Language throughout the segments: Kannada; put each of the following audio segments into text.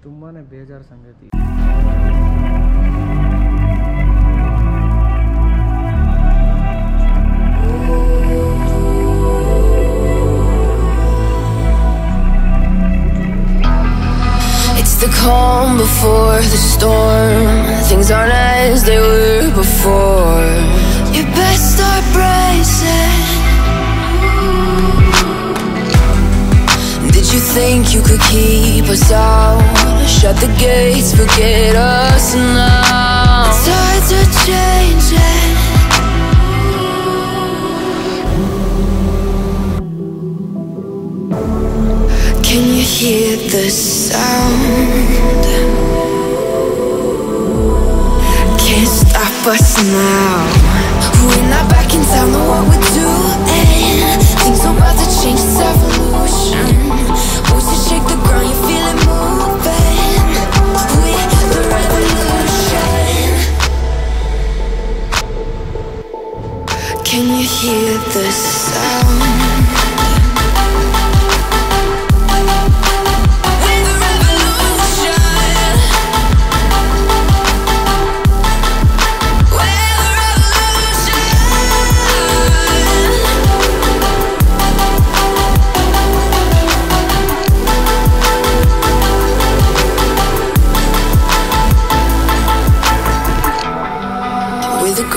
ತುಂಬಾ ಬೇಜಾರು ಸಂಗತಿ. It's the calm before the storm. Things aren't as they were before. You best start bracing. Did you think you could keep us out? Shut the gates, forget us now. The tides are changing. Can you hear the sound? Can't stop us now. We're not back in town, know what we're doing. Things are about to change, it's evolution. Voices shake the ground, you feel it moving. We're the revolution. Can you hear the sound?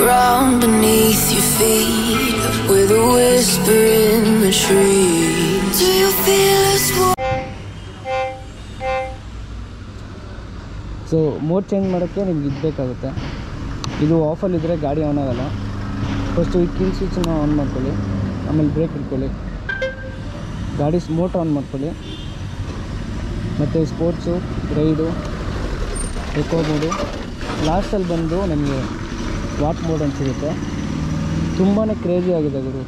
Ground beneath your feet, with a whisper in the trees. Do you feel us? So mode change ಮಾಡೋಕ್ಕೆ ನಿಮ್ಗೆ ಇದು ಬೇಕಾಗುತ್ತೆ. ಇದು ಆಫಲ್ಲಿದ್ದರೆ ಗಾಡಿ ಆನ್ ಆಗೋಲ್ಲ. ಫಸ್ಟು ಈ ಕೀಲ್ ಸ್ವಿಚ್ಚನ್ನ ಆನ್ ಮಾಡ್ಕೊಳ್ಳಿ, ಆಮೇಲೆ ಬ್ರೇಕ್ ಇಟ್ಕೊಳ್ಳಿ, ಗಾಡಿ ಮೋಟ್ರ್ ಆನ್ ಮಾಡ್ಕೊಳ್ಳಿ, ಮತ್ತು ಸ್ಪೋರ್ಟ್ಸು, ರೈಡು, ಎಕೋ ಮೋಡು, ಲಾಸ್ಟಲ್ಲಿ ಬಂದು ನಮಗೆ ವಾಟ್ ಮೋಡ್ ಅಂತ ಸಿಗುತ್ತೆ. ತುಂಬಾ ಕ್ರೇಜಿ ಆಗಿದೆ ಗುರು.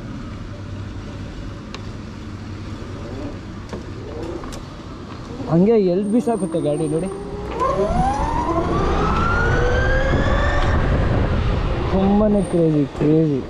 ಹಂಗೆ ಎಲ್ಲಿ ಬಿಸಾಕುತ್ತೆ ಗಾಡಿ ನೋಡಿ, ತುಂಬಾ ಕ್ರೇಜಿ.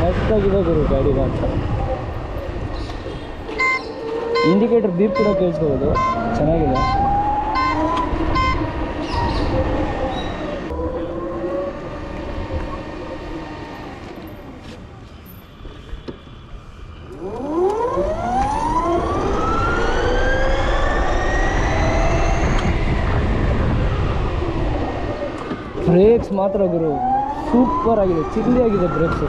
ಮಸ್ತಾಗಿದೆ ಗುರು ಗಾಡಿ ಮಾತ್ರ. ಇಂಡಿಕೇಟರ್ ಬೀಪ್ ಕೂಡ ಕೇಳಿಸ್ಬೋದು, ಚೆನ್ನಾಗಿದೆ. ಬ್ರೇಕ್ಸ್ ಮಾತ್ರ ಗುರು ಸೂಪರ್ ಆಗಿದೆ, ಚಿಲ್ಲಿ ಆಗಿದೆ ಬ್ರೇಕ್ಸು.